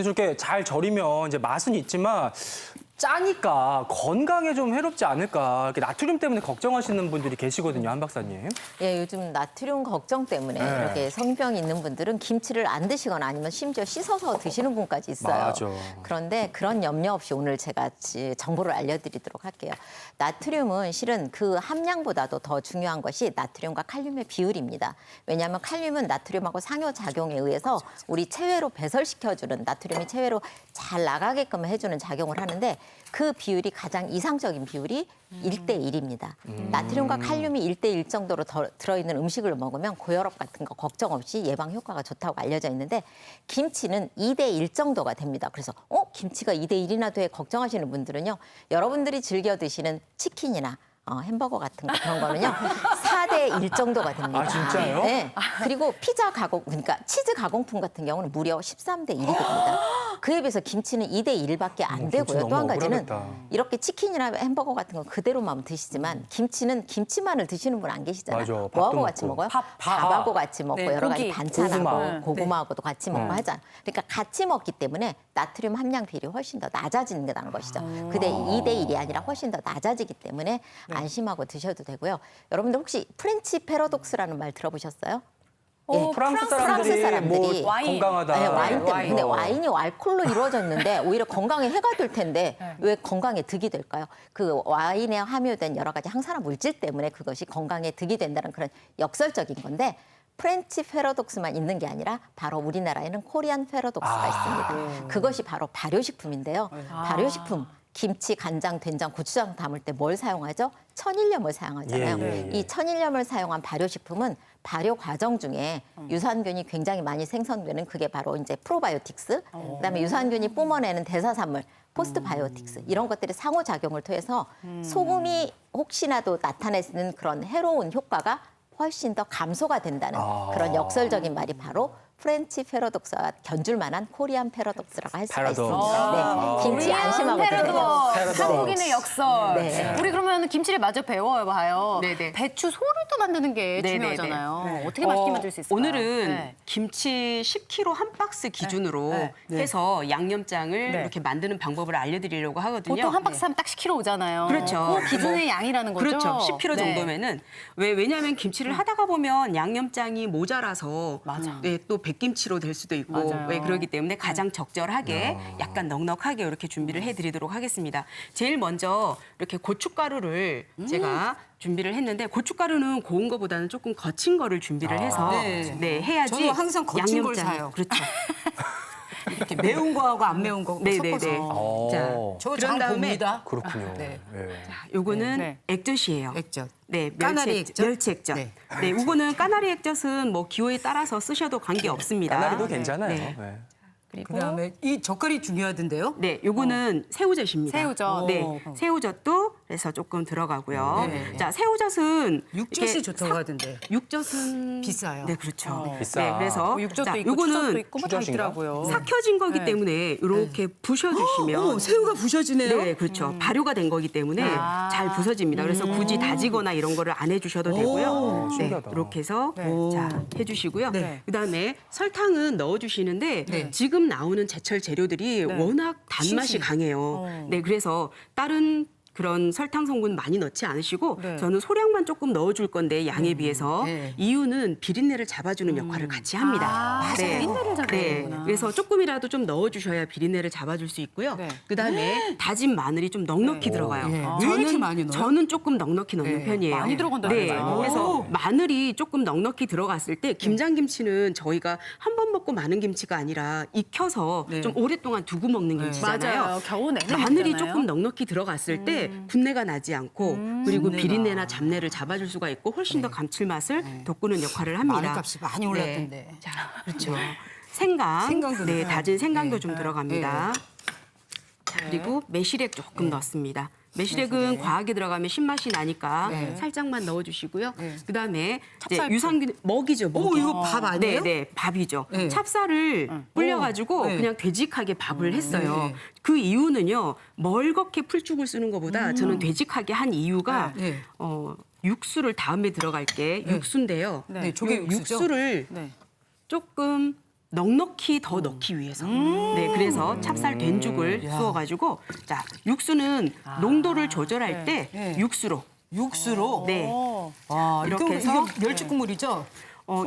저렇게 잘 절이면 이제 맛은 있지만 짜니까 건강에 좀 해롭지 않을까. 이렇게 나트륨 때문에 걱정하시는 분들이 계시거든요, 한 박사님. 예, 요즘 나트륨 걱정 때문에 네. 이렇게 성병이 있는 분들은 김치를 안 드시거나 아니면 심지어 씻어서 드시는 분까지 있어요. 맞아. 그런데 그런 염려 없이 오늘 제가 정보를 알려드리도록 할게요. 나트륨은 실은 그 함량보다도 더 중요한 것이 나트륨과 칼륨의 비율입니다. 왜냐하면 칼륨은 나트륨하고 상호작용에 의해서 우리 체외로 배설시켜주는 나트륨이 체외로 잘 나가게끔 해주는 작용을 하는데 그 비율이 가장 이상적인 비율이 1대1입니다. 나트륨과 칼륨이 1대1 정도로 들어있는 음식을 먹으면 고혈압 같은 거 걱정 없이 예방 효과가 좋다고 알려져 있는데 김치는 2대1 정도가 됩니다. 그래서 김치가 2대1이나 돼 걱정하시는 분들은요. 여러분들이 즐겨 드시는 치킨이나 햄버거 같은 거 그런 거는요. 4대1 정도가 됩니다. 아, 진짜요? 네. 그리고 피자 그러니까 치즈 가공품 같은 경우는 무려 13대1이 됩니다. 그에 비해서 김치는 2대1밖에 안 되고요. 또 한 가지는 억울하겠다. 이렇게 치킨이나 햄버거 같은 거 그대로만 드시지만 김치는 김치만을 드시는 분 안 계시잖아요. 맞아, 밥도 뭐하고 같이 먹고. 먹어요? 밥하고 같이 먹고 네, 여러 가지 고기, 반찬하고 고구마. 고구마하고도 같이 먹고 하잖아요. 그러니까 같이 먹기 때문에 나트륨 함량 비율이 훨씬 더 낮아진다는 것이죠. 근데 2대1이 아니라 훨씬 더 낮아지기 때문에 안심하고 드셔도 되고요. 여러분들 혹시 프렌치 패러독스라는 말 들어보셨어요? 예. 프랑스 사람들이 뭐 와인. 건강하다. 네, 와인 때문에. 와인. 근데 와인이 알코올로 이루어졌는데 오히려 건강에 해가 될 텐데 왜 건강에 득이 될까요? 그 와인에 함유된 여러 가지 항산화 물질 때문에 그것이 건강에 득이 된다는 그런 역설적인 건데 프렌치 패러독스만 있는 게 아니라 바로 우리나라에는 코리안 패러독스가 있습니다. 그것이 바로 발효식품인데요. 발효식품. 김치, 간장, 된장, 고추장 담을 때 뭘 사용하죠? 천일염을 사용하잖아요. 이 천일염을 사용한 발효식품은 발효 과정 중에 유산균이 굉장히 많이 생성되는 그게 바로 이제 프로바이오틱스, 그다음에 유산균이 뿜어내는 대사산물, 포스트바이오틱스 이런 것들이 상호작용을 통해서 소금이 혹시나도 나타내는 그런 해로운 효과가 훨씬 더 감소가 된다는 그런 역설적인 말이 바로 프렌치 패러독스와 견줄 만한 코리안 패러독스라고 할 수가 패러독스. 있습니다. 네, 김치 안심하고 드세요. 패러독스. 한국인의 역설. 네. 우리 그러면 김치를 마저 배워봐요. 네네. 배추 소를 또 만드는 게 네네네. 중요하잖아요. 네. 어떻게 맛있게 만들 수 있을까요? 오늘은 네. 김치 10kg 한 박스 기준으로 네. 해서 양념장을 네. 이렇게 만드는 방법을 알려드리려고 하거든요. 보통 한 박스 하면 딱 10kg 오잖아요. 그렇죠. 그 기준의 양이라는 거죠? 그렇죠. 10kg 네. 정도면은 왜냐하면 김치를 하다가 보면 양념장이 모자라서 맞아. 네, 또 백김치로 될 수도 있고 맞아요. 그러기 때문에 가장 적절하게 약간 넉넉하게 이렇게 준비를 해드리도록 하겠습니다. 제일 먼저 이렇게 고춧가루를 제가 준비를 했는데 고춧가루는 고운 거보다는 조금 거친 거를 준비를 해서 네. 해야지 저도 항상 거친 걸 양념장. 사요. 그렇죠. 이렇게 매운 거하고 안 매운 거 네네네. 섞어서. 자, 저 그런 잘 다음에 봅니다. 그렇군요. 네. 예. 요거는 네. 액젓이에요. 액젓. 네, 까나리 액젓? 멸치 액젓. 네. 네, 이거는 까나리 액젓은 뭐 기호에 따라서 쓰셔도 관계 없습니다. 까나리도 괜찮아요. 네. 예. 그리고 그다음에 이 젓갈이 중요하던데요. 네, 요거는 새우젓입니다. 새우젓. 네, 새우젓도 그래서 조금 들어가고요. 네. 자, 새우젓은 육젓이 이렇게 좋다고 하던데. 육젓은 비싸요. 네, 그렇죠. 비싸. 네, 그래서 육젓도 자, 있고 추젓도 요거는 있고 뭐다 추젓인가? 있더라고요. 삭혀진 거기 네. 때문에 이렇게 부셔주시면 어머, 새우가 부셔지네요. 네, 그렇죠. 발효가 된 거기 때문에 아. 잘 부서집니다. 그래서 굳이 다지거나 이런 거를 안 해주셔도 되고요. 네, 신기하다. 이렇게 해서 자 해주시고요. 네. 그다음에 설탕은 넣어주시는데 네. 지금 나오는 제철 재료들이 워낙 단맛이 싱싱. 강해요. 네, 그래서 다른 그런 설탕 성분 많이 넣지 않으시고 네. 저는 소량만 조금 넣어줄 건데 양에 비해서 네. 이유는 비린내를 잡아주는 역할을 같이 합니다. 아, 비린내를 네, 잡아주는구나. 그래서 조금이라도 좀 넣어주셔야 비린내를 잡아줄 수 있고요. 네. 그다음에 다진 마늘이 좀 넉넉히 들어가요. 예. 왜 이렇게 많이 넣어요? 저는 조금 넉넉히 넣는 네. 편이에요. 많이 들어간다 네, 그랬어요. 그래서 마늘이 조금 넉넉히 들어갔을 때 김장김치는 저희가 한 번 먹고 마는 김치가 아니라 익혀서 네. 좀 오랫동안 두고 먹는 김치잖아요. 맞아요. 겨우 내는 마늘이 김치잖아요. 조금 넉넉히 들어갔을 때 분내가 나지 않고 그리고 분내가. 비린내나 잡내를 잡아줄 수가 있고 훨씬 더 감칠맛을 돋구는 역할을 합니다. 마늘값이 많이 올랐던데. 자, 그렇죠. 생강, 생강도 네, 넣어요. 다진 생강도 네. 좀 들어갑니다. 자, 그리고 매실액 조금 넣습니다. 매실액은 과하게 들어가면 신맛이 나니까 네. 살짝만 넣어주시고요. 네. 그다음에 이제 찹쌀 유산균 먹이죠. 먹이. 어머, 이거 밥 아니에요? 네, 네, 밥이죠. 네. 찹쌀을 불려가지고 네. 그냥 되직하게 밥을 했어요. 네. 그 이유는요, 멀겋게 풀죽을 쓰는 것보다 저는 되직하게 한 이유가 네. 육수를 다음에 들어갈 게 육수인데요. 네, 조개 요 육수죠? 육수를 네. 조금 넉넉히 더 넣기 위해서. 네, 그래서 찹쌀 된죽을 쑤어가지고 자 육수는 농도를 조절할 때 육수로. 육수로. 네. 와, 이렇게 해서 이게 멸치 국물이죠?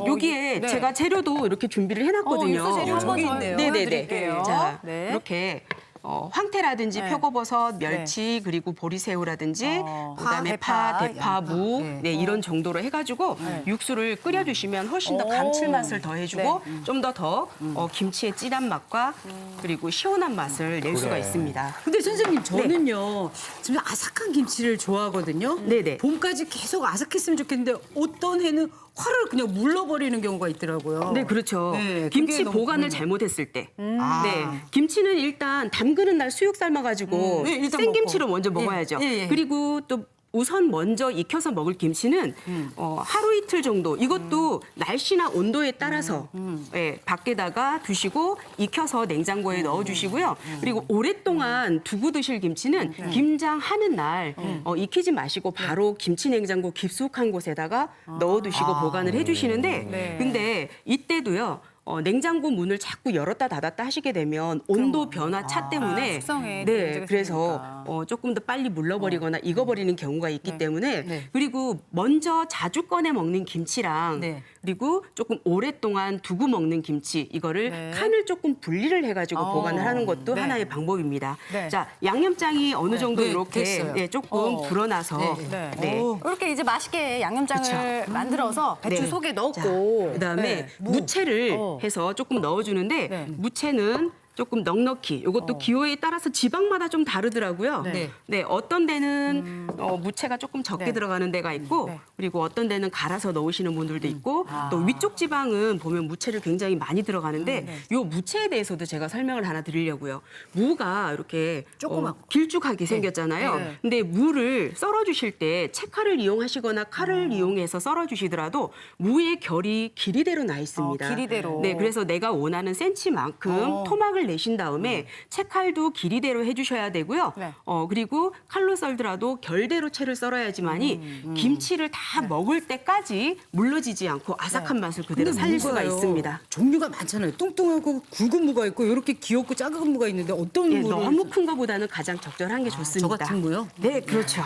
여기에 제가 재료도 이렇게 준비를 해놨거든요. 육수 재료 한번 저기 더 있네요. 보여드릴게요. 자, 네. 이렇게 황태라든지 표고버섯, 멸치 그리고 보리새우라든지 그다음에 파, 대파, 무 네, 이런 정도로 해가지고 육수를 끓여주시면 훨씬 더 감칠맛을 더해주고 좀 더 김치의 진한 맛과 그리고 시원한 맛을 낼 수가 있습니다. 근데 선생님 저는요 지금 아삭한 김치를 좋아하거든요. 네네. 봄까지 계속 아삭했으면 좋겠는데 어떤 해는 화를 그냥 물러버리는 경우가 있더라고요. 네, 그렇죠. 네, 김치 그게 너무 보관을 궁금해요. 잘못했을 때. 아. 네, 김치는 일단 담그는 날 수육 삶아가지고 네, 일단 생김치로 먹고. 먼저 먹어야죠. 예. 그리고 또 우선 먼저 익혀서 먹을 김치는 하루 이틀 정도 이것도 날씨나 온도에 따라서 예, 밖에다가 두시고 익혀서 냉장고에 넣어주시고요. 그리고 오랫동안 두고 드실 김치는 김장하는 날 익히지 마시고 바로 김치 냉장고 깊숙한 곳에다가 넣어두시고 보관을 해주시는데 근데 이때도요. 냉장고 문을 자꾸 열었다 닫았다 하시게 되면 온도 변화 차 때문에 숙성에 네, 문제가 그래서 조금 더 빨리 물러버리거나 익어버리는 경우가 있기 때문에 그리고 먼저 자주 꺼내 먹는 김치랑 네. 그리고 조금 오랫동안 두고 먹는 김치 이거를 칸을 조금 분리를 해가지고 보관을 하는 것도 하나의 방법입니다. 네. 자 양념장이 어느 정도 네, 이렇게 됐어요. 조금 불어나서 네. 네. 이렇게 이제 맛있게 양념장을 만들어서 배추 네. 속에 넣고 그다음에 네. 무채를 해서 조금 넣어주는데 네. 무채는 조금 넉넉히 이것도 기호에 따라서 지방마다 좀 다르더라고요. 네. 네, 어떤 데는 무채가 조금 적게 네. 들어가는 데가 있고 네. 그리고 어떤 데는 갈아서 넣으시는 분들도 있고 또 위쪽 지방은 보면 무채를 굉장히 많이 들어가는데 요 무채에 대해서도 제가 설명을 하나 드리려고요. 무가 이렇게 조그맣고. 길쭉하게 생겼잖아요. 네. 근데 무를 썰어주실 때 채칼을 이용하시거나 칼을 이용해서 썰어주시더라도 무의 결이 길이대로 나 있습니다. 길이대로. 네, 그래서 내가 원하는 센치만큼 토막을 내신 다음에 채칼도 길이대로 해주셔야 되고요. 네. 그리고 칼로 썰더라도 결대로 채를 썰어야지만이 김치를 다 먹을 때까지 물러지지 않고 아삭한 맛을 그대로 살릴 수가 무가요. 있습니다. 종류가 많잖아요. 뚱뚱하고 굵은 무가 있고 이렇게 귀엽고 작은 무가 있는데 어떤 예, 무를 너무 큰 거보다는 가장 적절한 게 좋습니다. 저 같은 무요? 네, 그렇죠.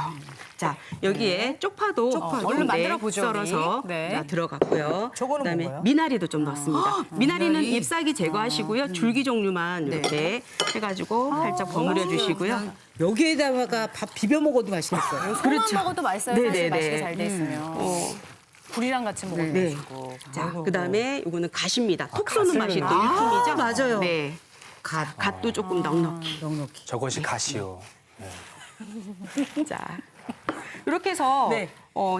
자, 여기에 쪽파도 얼른 만들어 보죠, 썰어서 우리. 네. 자, 들어갔고요. 저거는 그다음에 뭔가요? 미나리도 좀 넣습니다. 미나리는 미나리. 잎사귀 제거하시고요. 줄기 종류만 이렇게 해가지고 살짝 버무려 주시고요. 그냥 여기에다가 밥 비벼 먹어도 맛있겠어요. 소만 먹어도 맛있어요. 네네네. 사실 맛있게 잘 돼 있으면. 어, 굴이랑 같이 먹어도 네. 맛있고. 자, 그다음에 이거는 갓입니다. 톡 쏘는 맛이 또 일품이죠. 맞아요. 네, 갓. 갓도 조금 넉넉히. 넉넉히. 저것이 가시오. 자, 이렇게 해서 네.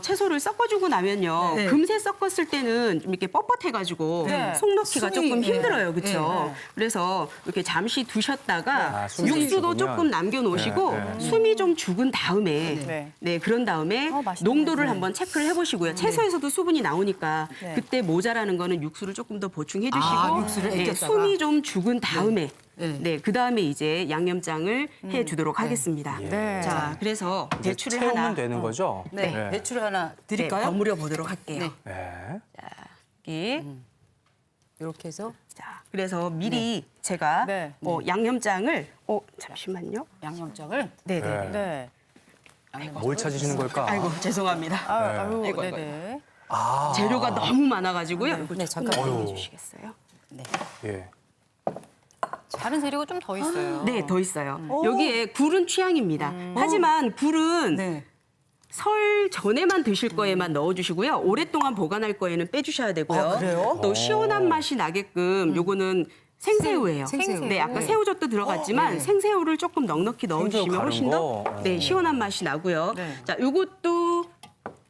채소를 섞어주고 나면요. 네. 금세 섞었을 때는 좀 이렇게 뻣뻣해가지고 네. 속 넣기가 숨이, 조금 네. 힘들어요, 그렇죠? 네. 그래서 이렇게 잠시 두셨다가 아, 숨이 육수도 있으면. 조금 남겨놓으시고 네, 네. 숨이 좀 죽은 다음에 네. 네, 그런 다음에 맛있다. 농도를 한번 체크를 해보시고요. 채소에서도 수분이 나오니까 네. 그때 모자라는 거는 육수를 조금 더 보충해주시고 아, 육수를 네, 애꼈다가. 숨이 좀 죽은 다음에 네. 네, 그 다음에 이제 양념장을 해주도록 하겠습니다. 네. 자, 그래서 이제 배추를 채우면 하나 되는 거죠? 네. 배추를 하나 네, 드릴까요? 버무려 보도록 할게요. 네. 네. 여기. 이렇게 해서 자, 그래서 미리 제가 네. 양념장을 잠시만요. 양념장을 네, 네. 네. 네. 뭘 찾으시는 걸까? 아이고, 죄송합니다. 아유, 아이고, 네네. 재료가 너무 많아가지고 네, 잠깐. 조금 어휴. 해주시겠어요? 예. 다른 재료가 좀 더 있어요. 네, 더 있어요. 여기에 굴은 취향입니다. 하지만 굴은 네. 설 전에만 드실 거에만 넣어주시고요. 오랫동안 보관할 거에는 빼주셔야 되고요. 아, 그래요? 또 시원한 맛이 나게끔 요거는 생새우예요. 생새우. 네, 아까 새우젓도 들어갔지만 생새우를 조금 넉넉히 넣어주시면 가른 훨씬 더 거? 네, 시원한 맛이 나고요. 네. 자, 요것도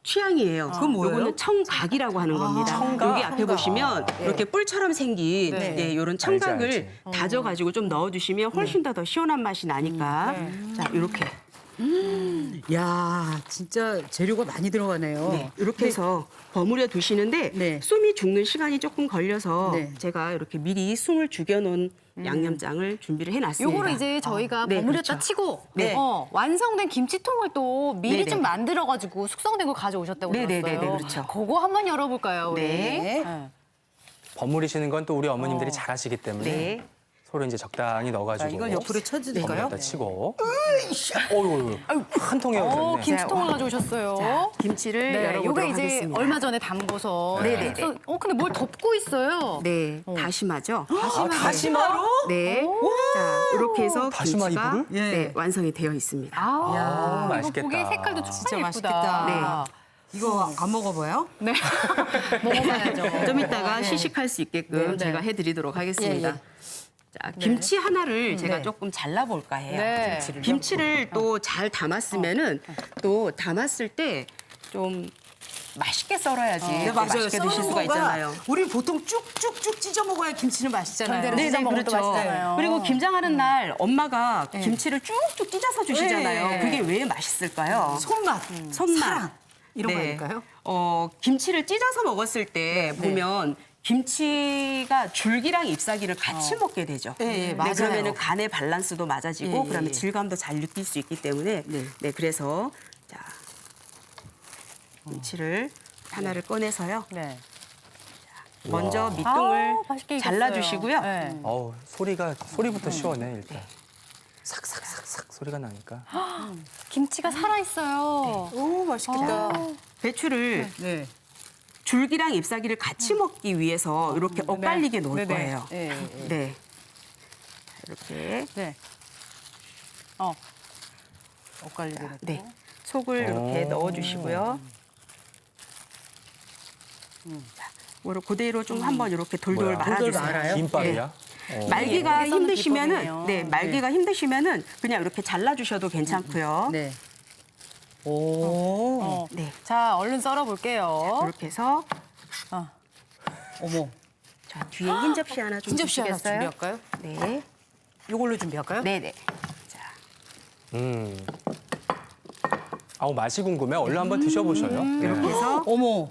취향이에요. 그건 뭐예요? 요거는 청각이라고 하는 겁니다. 청각? 여기 앞에 보시면 이렇게 뿔처럼 생긴 네. 네, 이런 알지, 청각을 알지. 다져가지고 좀 넣어주시면 훨씬 더 시원한 맛이 나니까. 자, 이렇게. 야, 진짜 재료가 많이 들어가네요. 네, 이렇게 해서 버무려 두시는데 네. 숨이 죽는 시간이 조금 걸려서 네. 제가 이렇게 미리 숨을 죽여놓은 양념장을 준비를 해놨습니다. 요거를 이제 저희가 네, 버무렸다 그렇죠. 치고 네. 완성된 김치통을 또 미리 네네. 좀 만들어가지고 숙성된 걸 가져오셨다고 네네네네, 들었어요. 그렇죠. 그거 한번 열어볼까요, 우리? 네. 버무리시는 건 또 우리 어머님들이 잘하시기 때문에 네. 서로 이제 적당히 자, 넣어가지고 이걸 옆으로 쳐드릴까요? 다 치고. 어유, 한 통에 오, 들었네. 김치통을 가져오셨어요. 김치를 네, 열어보도록 요게 이제 하겠습니다. 얼마 전에 담궈서. 네네네. 근데 뭘 덮고 있어요? 네, 다시마죠. 아, 다시마로? 네. 자, 이렇게 해서 다시마 김치가 이불을? 예. 네, 완성이 되어 있습니다. 아, 이거 맛있겠다. 보기에 색깔도 진짜 정말 맛있겠다. 예쁘다. 이거 안 먹어봐요? 네. 먹어봐야죠. 좀 이따가 시식할 수 있게끔 네. 제가 해드리도록 하겠습니다. 예, 예. 자, 김치 하나를 제가 네. 조금 잘라볼까 해요. 네. 김치를 또 잘 담았으면은 또 담았을 때 좀 맛있게 썰어야지 네, 또 맞아요. 맛있게 드실 수가 썰은 거가 있잖아요. 우리 보통 쭉쭉쭉 찢어 먹어야 김치는 맛있잖아요. 전대로 찢어 먹어도 맛있잖아요. 그리고 김장하는 날 엄마가 김치를 쭉쭉 찢어서 주시잖아요. 네. 그게 왜 맛있을까요? 손맛, 손맛. 사랑 이런 네. 거니까요? 김치를 찢어서 먹었을 때 보면 김치가 줄기랑 잎사귀를 같이 먹게 되죠. 예, 예, 맞아요. 그러면은 간의 밸런스도 맞아지고 예, 예, 그다음에 예. 질감도 잘 느낄 수 있기 때문에 네. 그래서 자 김치를 하나를 꺼내서요. 네. 먼저 아우, 밑둥을 맛있게 익었어요. 잘라주시고요. 네. 어우, 소리부터 시원해, 일단. 삭삭삭삭 소리가 나니까. 김치가 살아있어요. 오, 맛있겠다. 배추를 네. 줄기랑 잎사귀를 같이 먹기 위해서 이렇게 엇갈리게 놓을 네네. 거예요. 예, 예. 네. 이렇게 네. 엇갈리게 됐고. 네. 속을 이렇게 넣어주시고요. 자, 이걸 그대로 좀 한번 이렇게 돌돌 뭐야? 돌돌 말아주세요. 말아요? 김밥이야? 말기가 여기서는 힘드시면은 비법이네요. 네, 말기가 힘드시면은 그냥 이렇게 잘라주셔도 괜찮고요. 네. 오, 어. 네. 자, 얼른 썰어볼게요. 이렇게 해서 어머. 자, 뒤에 흰 접시 하나 좀 흰 접시 하나 주시겠어요? 준비할까요? 네. 이걸로 준비할까요? 네네. 자, 아우, 맛이 궁금해. 얼른 한번 드셔보셔요. 이렇게 해서 어머,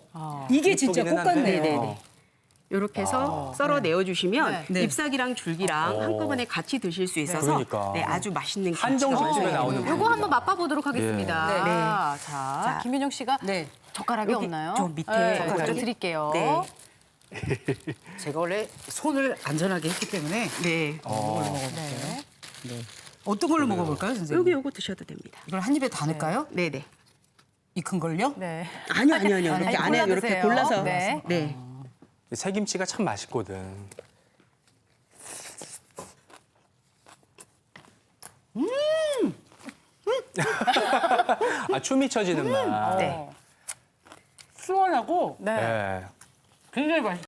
이게 진짜 예쁘기는 꽃같네요. 한데, 네네네. 이렇게 해서 썰어 내어주시면 네. 잎사귀랑 줄기랑 한꺼번에 같이 드실 수 있어서 그러니까. 네, 아주 맛있는 한정식 김치가 집에 나오는 요거 한번 맛봐보도록 하겠습니다. 네. 자, 자, 김윤영 씨가 네. 젓가락이 여기 없나요? 저 밑에 네, 젓가락이. 저 드릴게요. 네. 제가 원래 손을 안전하게 했기 때문에 네. 네. 어떤 걸로 먹어볼까요, 선생님? 요거 드셔도 됩니다. 이걸 한 입에 다 넣을까요? 네네. 이 큰 걸요? 네. 아니요. 이렇게 아니, 안에 골라 이렇게 드세요. 골라서. 네. 네. 새김치가 참 맛있거든. 아, 춤이 쳐지는 맛. 네. 시원하고 네. 네. 굉장히 맛있어요.